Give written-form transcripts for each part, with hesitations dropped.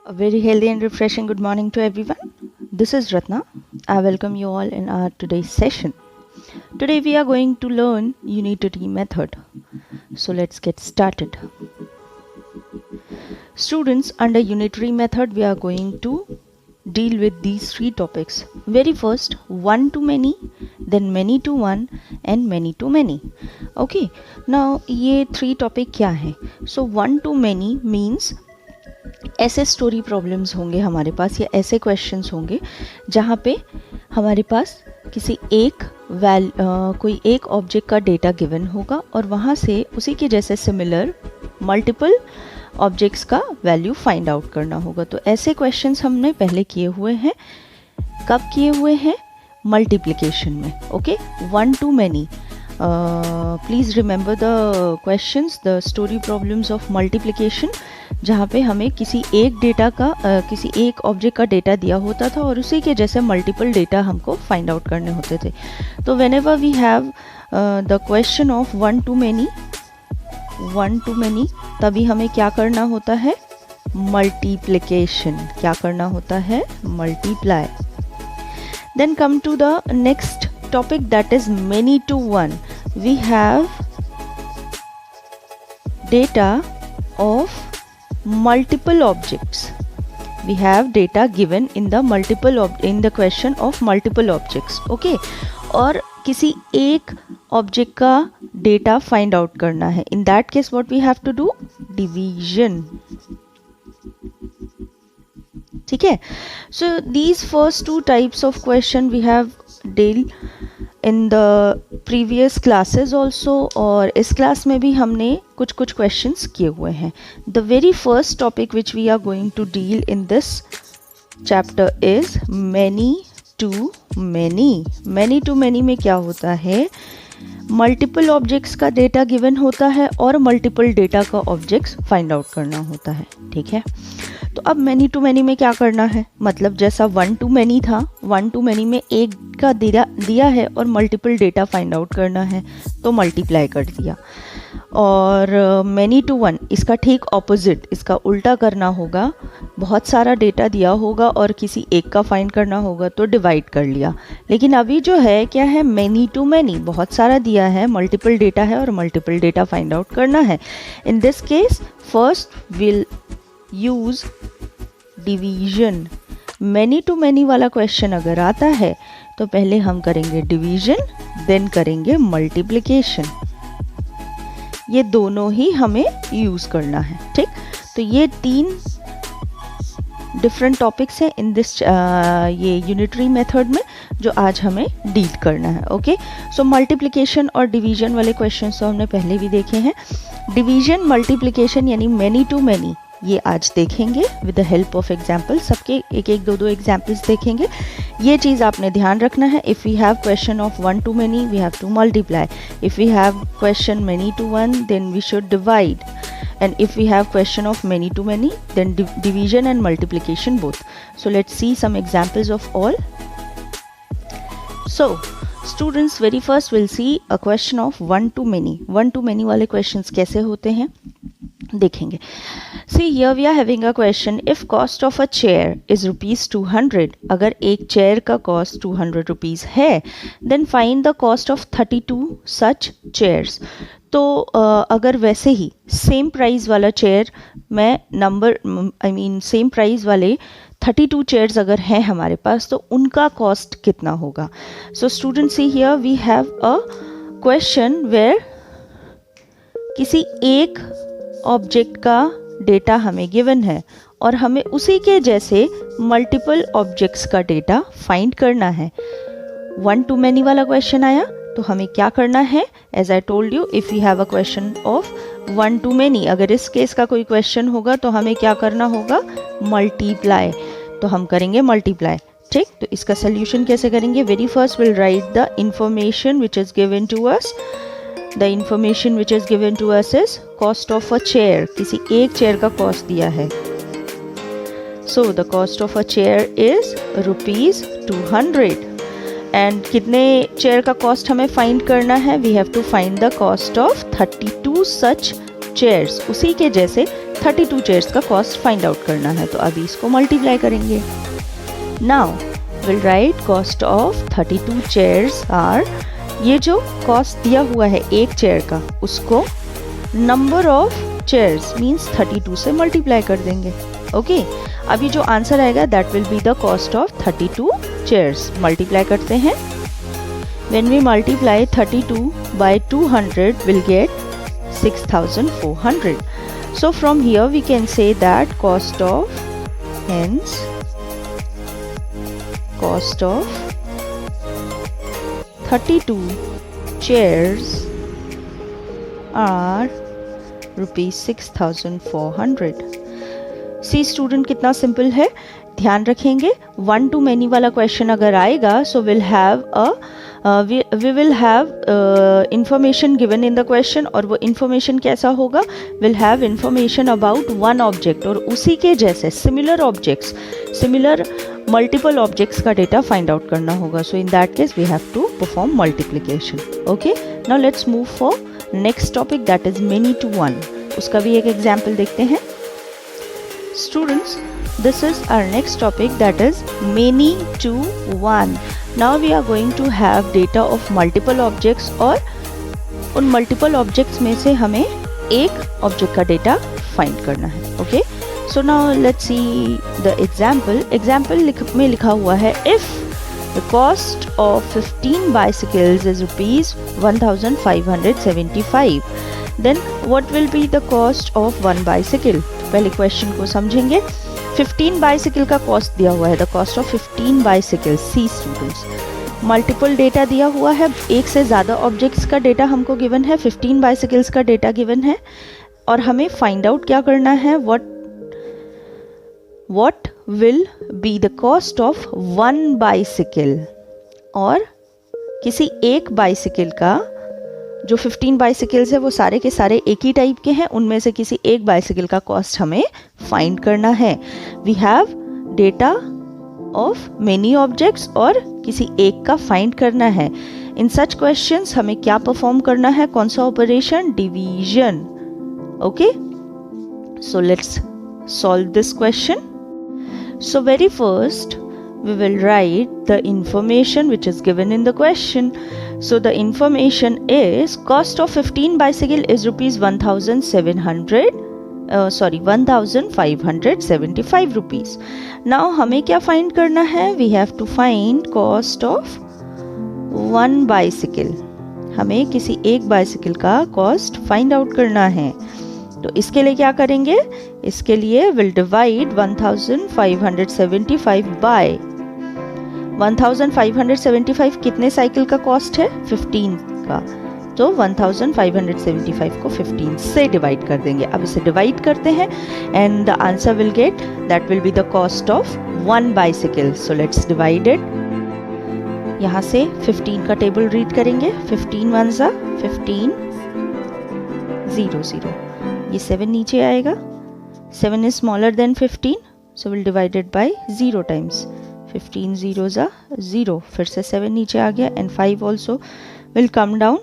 A very healthy and refreshing good morning to everyone. This is Ratna. I welcome you all in our today's session. Today we are going to learn unitary method. So let's get started. Students, under unitary method we are going to deal with these three topics. Very first, one to many, then many to one and many to many. Okay, now ये three topic क्या है? So one to many means ऐसे story problems होंगे हमारे पास या ऐसे questions होंगे जहाँ पे हमारे पास किसी एक कोई एक ऑब्जेक्ट का डेटा गिवन होगा और वहाँ से उसी के जैसे सिमिलर मल्टीपल ऑब्जेक्ट्स का वैल्यू फाइंड आउट करना होगा. तो ऐसे क्वेश्चंस हमने पहले किए हुए हैं. कब किए हुए हैं? मल्टीप्लिकेशन में. Okay, one to many. Please remember the questions, the story problems of multiplication, जहाँ पे हमें किसी एक डेटा का किसी एक ऑब्जेक्ट का डेटा दिया होता था और उसी के जैसे मल्टीपल डेटा हमको फाइंड आउट करने होते थे. तो whenever we have the question of one to many, तभी हमें क्या करना होता है? मल्टीप्लिकेशन. क्या करना होता है? Multiply. Then come to the next topic, that is many to one. We have data of multiple objects. We have data given in the in the question of multiple objects. Okay, और किसी एक object का data find out करना है. In that case what we have to do? Division. ठीक है. So these first two types of question we have dealt in the previous classes also, और इस क्लास में भी हमने कुछ questions किए हुए हैं. The very first topic which we are going to deal in this chapter is many to many. Many to many में क्या होता है? मल्टीपल ऑब्जेक्ट्स का डेटा गिवन होता है और मल्टीपल डेटा का ऑब्जेक्ट्स फाइंड आउट करना होता है. ठीक है. तो अब मैनी टू मैनी में क्या करना है? मतलब जैसा वन टू मैनी था, वन टू मैनी में एक का दिया है और मल्टीपल डेटा फाइंड आउट करना है तो मल्टीप्लाई कर दिया. और मैनी टू वन इसका ठीक ऑपोजिट, इसका उल्टा करना होगा. बहुत सारा डेटा दिया होगा और किसी एक का फाइंड करना होगा तो डिवाइड कर लिया. लेकिन अभी जो है क्या है? मैनी टू मैनी, बहुत सारा दिया है, मल्टीपल डेटा है और मल्टीपल डेटा फाइंड आउट करना है. In this case first will use division. Many to many वाला क्वेश्चन अगर आता है तो पहले हम करेंगे डिवीजन, देन करेंगे मल्टीप्लिकेशन. ये दोनों ही हमें यूज करना है. ठीक. तो ये तीन डिफरेंट टॉपिक्स हैं इन दिस ये यूनिटरी मेथड में जो आज हमें डील करना है. ओके. सो मल्टीप्लिकेशन और डिवीजन वाले क्वेश्चंस तो हमने पहले भी देखे हैं. डिवीजन, मल्टीप्लिकेशन यानी मैनी टू मैनी ये आज देखेंगे with the help of example. सबके एक एक दो एग्जाम्पल्स देखेंगे. ये चीज़ आपने ध्यान रखना है. If we have question of one to many we have to multiply. If we have question many to one then we should divide. And if we have question of many to many, then division and multiplication both. So let's see some examples of all. So students, very first we'll see a question of one to many. One to many वाले questions कैसे होते हैं देखेंगे. See, here we are having a question. If cost of a chair is rupees 200, अगर एक chair का cost 200 rupees है, then find the cost of 32 such chairs. तो अगर वैसे ही सेम प्राइस वाला चेयर में सेम प्राइस वाले 32 चेयर्स अगर हैं हमारे पास तो उनका कॉस्ट कितना होगा. So students, see here we have a question where किसी एक ऑब्जेक्ट का डेटा हमें गिवन है और हमें उसी के जैसे मल्टीपल ऑब्जेक्ट्स का डेटा फाइंड करना है. वन टू मैनी वाला क्वेश्चन आया तो हमें क्या करना है? As I told you, if you have a question of one to many, अगर इस केस का कोई क्वेश्चन होगा तो हमें क्या करना होगा? मल्टीप्लाई. तो हम करेंगे मल्टीप्लाई. ठीक. तो इसका सोल्यूशन कैसे करेंगे? Very first will write the information which is given to us. The information which is given to us is cost of a chair. किसी एक चेयर का कॉस्ट दिया है. So the cost of a chair is rupees 200. And कितने chair का cost हमें find करना है? We have to find the cost of 32 such chairs. उसी के जैसे 32 चेयर्स का कॉस्ट फाइंड आउट करना है, तो अभी इसको मल्टीप्लाई करेंगे. Now will write cost of 32 chairs are, ये जो कॉस्ट दिया हुआ है एक चेयर का, उसको नंबर ऑफ चेयर्स मीन्स 32 से मल्टीप्लाई कर देंगे. ओके, अभी जो आंसर आएगा that will be the cost of 32 chairs. Multiply करते हैं. When we multiply 32 by 200 we'll get 6400. So from here we can say that cost of 32 chairs are rupees 6400. See student कितना simple है. ध्यान रखेंगे, one to many वाला question अगर आएगा so will have information given in the question, और वो information कैसा होगा, will have information about one object, और उसी के जैसे सिमिलर मल्टीपल ऑब्जेक्ट्स का डेटा फाइंड आउट करना होगा. So in that case we have to perform multiplication. Okay, now let's move for next topic that is many to one. उसका भी एक एग्जाम्पल देखते हैं. Students, this is our next topic, that is many to one. Now we are going to have data of multiple objects, और उन multiple objects में से हमें एक object का data find करना है. Okay, so now let's see the example. Example में लिखा हुआ है, if the cost of 15 bicycles is rupees 1575, then what will be the cost of one bicycle? पहले क्वेश्चन को समझेंगे. 15 बाइसिकल का कॉस्ट दिया हुआ है, the cost of 15 bicycle. See students, multiple data दिया हुआ है, एक से ज़्यादा ऑब्जेक्ट्स का डेटा हमको गिवन है, 15 बाइसिकल्स का डेटा गिवन है, और हमें फाइंड आउट क्या करना है, what will be the cost of one bicycle. और किसी एक बाइसिकल का, जो 15 बाइसिकल्स है वो सारे के सारे एक ही टाइप के हैं, उनमें से किसी एक बाइसिकल का कॉस्ट हमें फाइंड करना है. We have data of many objects और किसी एक का फाइंड करना है. इन सच क्वेश्चंस हमें क्या परफॉर्म करना है, कौन सा operation, division. Okay, so let's solve this question. So very first we will write the information which is given in the question. So the information is cost of 15 bicycle is rupees 1575 rupees. Now हमें क्या find करना है, we have to find cost of one bicycle. हमें किसी एक bicycle का cost find out करना है. तो इसके लिए क्या करेंगे, इसके लिए विल डिवाइड 1575 बाय 1575 कितने साइकिल का कॉस्ट है, 15 का, तो 1575 को 15 से डिवाइड कर देंगे. अब इसे डिवाइड करते हैं and the answer will get, that will be the cost of one bicycle. So let's divide it. यहाँ से 15 का टेबल रीड करेंगे. 15 1 ज़ा 15 0 0, ये 7 नीचे आएगा. 7 is smaller than 15, so will divide it by 0 times. 15 0 ज़ा 0, फिर से 7 नीचे आ गया and 5 also will come down.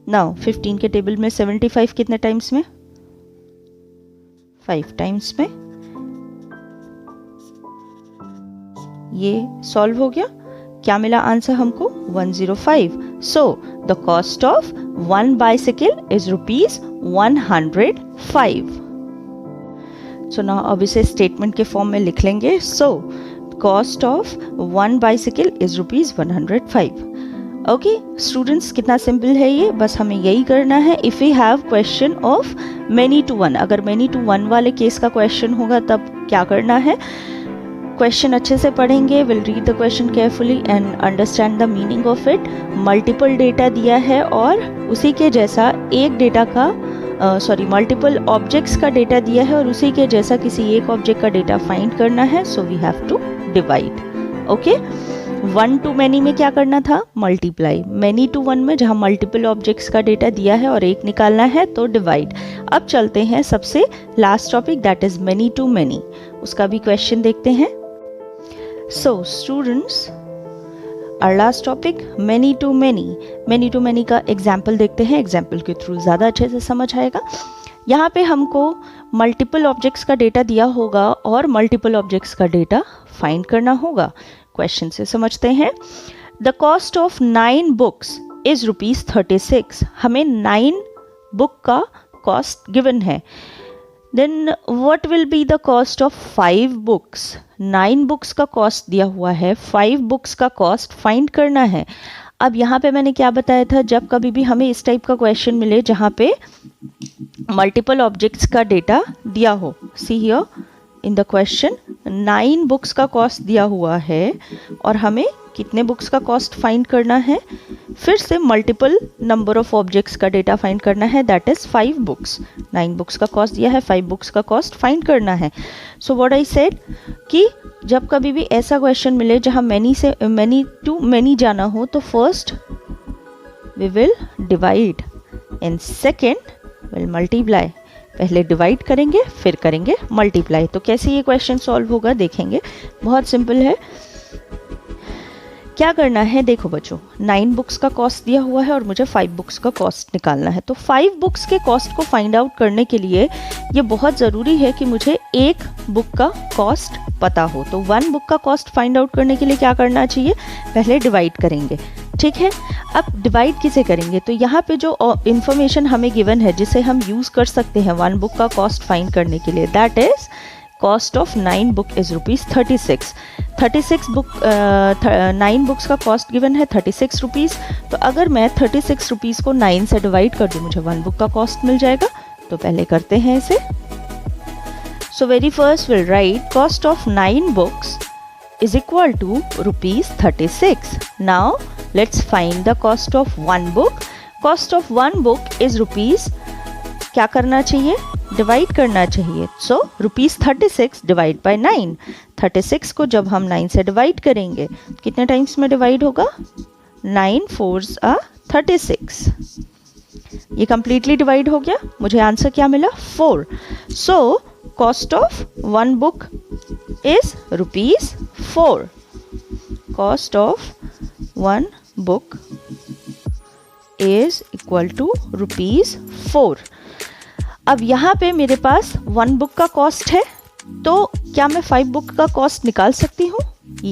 Now 15 के टेबल में 75 कितने टाइम्स में, 5 टाइम्स में. ये सॉल्व हो गया. क्या मिला आंसर हमको, 105. So the cost of one bicycle is rupees 105. So now अब इसे स्टेटमेंट के फॉर्म में लिख लेंगे. So cost of one bicycle is rupees 105. Okay students, कितना सिंपल है ये, बस हमें यही करना है. If we have question of many to one, अगर मेनी टू वन वाले केस का क्वेश्चन होगा तब क्या करना है, क्वेश्चन अच्छे से पढ़ेंगे, will read the question carefully and understand the meaning of it. Multiple data दिया है और उसी के जैसा एक डेटा का मल्टीपल ऑब्जेक्ट्स का डेटा दिया है और उसी के जैसा किसी एक ऑब्जेक्ट का डेटा फाइंड करना है. So we have to divide. Okay, one to many में क्या करना था, मल्टीप्लाई. मैनी टू वन में जहाँ मल्टीपल ऑब्जेक्ट्स का डेटा दिया है और एक निकालना है तो डिवाइड. अब चलते हैं सबसे last topic, that is many to many. उसका भी क्वेश्चन देखते हैं. So students, our last topic many to many का एग्जाम्पल देखते हैं. एग्जाम्पल के थ्रू ज़्यादा अच्छे से समझ आएगा. यहाँ पे हमको मल्टीपल ऑब्जेक्ट्स का डेटा दिया होगा और मल्टीपल ऑब्जेक्ट्स का डेटा फाइंड करना होगा। क्वेश्चन से समझते हैं। The cost of 9 books is ₹36। हमें 9 बुक का कॉस्ट गिवन है। Then what will be the cost of 5 books? 9 books का कॉस्ट दिया हुआ है, 5 बुक्स का कॉस्ट फाइंड करना है। अब यहाँ पे मैंने क्या बताया था, जब कभी भी हमें इस टाइप का क्वेश्चन मिले जहाँ पे मल्टीपल ऑब्जेक्ट्स का डेटा दिया हो, see here in the question 9 books का कॉस्ट दिया हुआ है और हमें कितने बुक्स का कॉस्ट फाइंड करना है, फिर से मल्टीपल नंबर ऑफ ऑब्जेक्ट्स का डेटा फाइंड करना है, दैट इज 5 बुक्स। 9 बुक्स का कॉस्ट दिया है, 5 बुक्स का कॉस्ट फाइंड करना है। सो व्हाट आई सेड कि जब कभी भी ऐसा क्वेश्चन मिले जहाँ मैनी से मैनी टू मैनी जाना हो, तो first we will divide and second will multiply. पहले डिवाइड करेंगे फिर करेंगे मल्टीप्लाई। तो कैसे ये क्वेश्चन सॉल्व होगा देखेंगे, बहुत सिंपल है। क्या करना है, देखो बच्चों 9 बुक्स का कॉस्ट दिया हुआ है और मुझे 5 बुक्स का कॉस्ट निकालना है। तो 5 बुक्स के कॉस्ट को फाइंड आउट करने के लिए ये बहुत ज़रूरी है कि मुझे एक बुक का कॉस्ट पता हो। तो 1 बुक का कॉस्ट फाइंड आउट करने के लिए क्या करना चाहिए, पहले डिवाइड करेंगे, ठीक है। अब डिवाइड किसे करेंगे, तो यहाँ पे जो इंफॉर्मेशन हमें गिवन है जिसे हम यूज़ कर सकते हैं 1 बुक का कॉस्ट फाइंड करने के लिए, that is cost of 9 book is ₹36। 36 book 9 books का कॉस्ट गिवन है 36 रुपीज़। तो अगर मैं 36 रुपीज़ को 9 से डिवाइड कर दूँ, मुझे 1 बुक का कॉस्ट मिल जाएगा। तो पहले करते हैं इसे। So very first will write cost of 9 books is equal to ₹36. Now let's find the cost of 1 book. Cost of 1 book is rupees, क्या करना चाहिए, डिवाइड करना चाहिए। सो ₹36 डिवाइड बाई 9। 36 को जब हम 9 से डिवाइड करेंगे कितने टाइम्स में डिवाइड होगा, 9 4s are 36। ये कंप्लीटली डिवाइड हो गया, मुझे आंसर क्या मिला, 4। सो cost of 1 book is ₹4. Cost of 1 book is equal to ₹4. अब यहाँ पे मेरे पास 1 बुक का कॉस्ट है, तो क्या मैं 5 बुक का कॉस्ट निकाल सकती हूँ?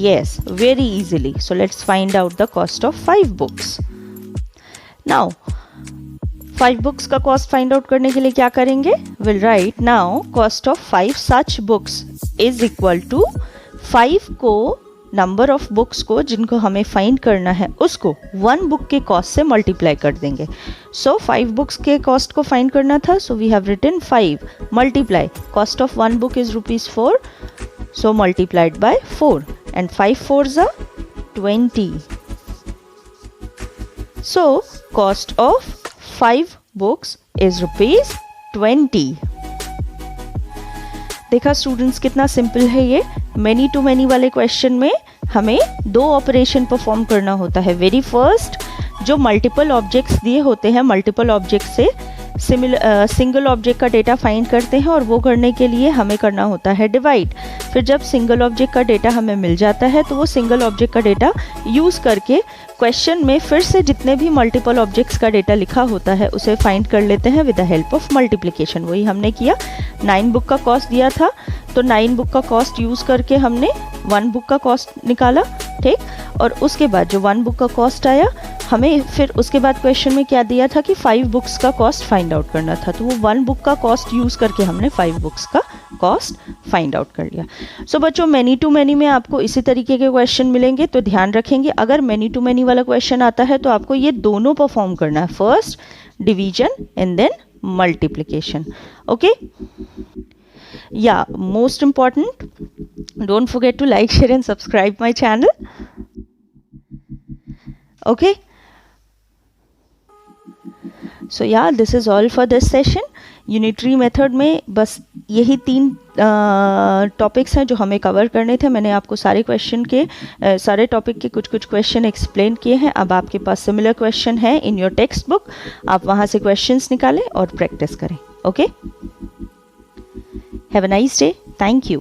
Yes, very easily. So let's find out the cost of 5 books. Now 5 books का कॉस्ट फाइंड आउट करने के लिए क्या करेंगे, will write now cost of 5 such books is equal to 5 को, नंबर ऑफ बुक्स को जिनको हमें फाइंड करना है उसको 1 बुक के कॉस्ट से मल्टीप्लाई कर देंगे। सो 5 बुक्स के कॉस्ट को फाइंड करना था, so we have written 5 multiply cost of 1 book is ₹4, so multiplied by 4 and 5 4s are 20. So cost of 5 books is ₹20. देखा स्टूडेंट्स कितना सिंपल है ये। मैनी टू मैनी वाले क्वेश्चन में हमें 2 ऑपरेशन परफॉर्म करना होता है। वेरी फर्स्ट, जो मल्टीपल ऑब्जेक्ट्स दिए होते हैं, मल्टीपल ऑब्जेक्ट से सिंगल ऑब्जेक्ट का डेटा फाइंड करते हैं और वो करने के लिए हमें करना होता है डिवाइड। फिर जब सिंगल ऑब्जेक्ट का डेटा हमें मिल जाता है तो वो सिंगल ऑब्जेक्ट का डेटा यूज़ करके क्वेश्चन में फिर से जितने भी मल्टीपल ऑब्जेक्ट्स का डेटा लिखा होता है उसे फाइंड कर लेते हैं with the help of multiplication. वही हमने किया। 9 बुक का कॉस्ट दिया था तो 9 बुक का कॉस्ट यूज़ करके हमने 1 बुक का कॉस्ट निकाला, ठीक। और उसके बाद जो 1 बुक का कॉस्ट आया, हमें फिर उसके बाद क्वेश्चन में क्या दिया था कि 5 बुक्स का कॉस्ट फाइंड आउट करना था, तो वो 1 बुक का कॉस्ट यूज़ करके हमने 5 बुक्स का कॉस्ट फाइंड आउट कर लिया। सो बच्चों, मैनी टू मैनी में आपको इसी तरीके के क्वेश्चन मिलेंगे, तो ध्यान रखेंगे अगर मैनी टू मैनी वाला क्वेश्चन आता है तो आपको ये दोनों परफॉर्म करना है, first division and then multiplication. Okay, yeah, most important, don't forget to like, share and subscribe my channel. Okay, so yeah, this is all for this session. Unitary method में बस यही 3 टॉपिक्स हैं जो हमें cover करने थे। मैंने आपको सारे क्वेश्चन के सारे टॉपिक के कुछ कुछ एक्सप्लेन किए हैं। अब आपके पास सिमिलर क्वेश्चन है इन योर टेक्स्ट बुक, आप वहाँ से क्वेश्चंस निकालें और प्रैक्टिस करें। Okay, have a nice day, thank you.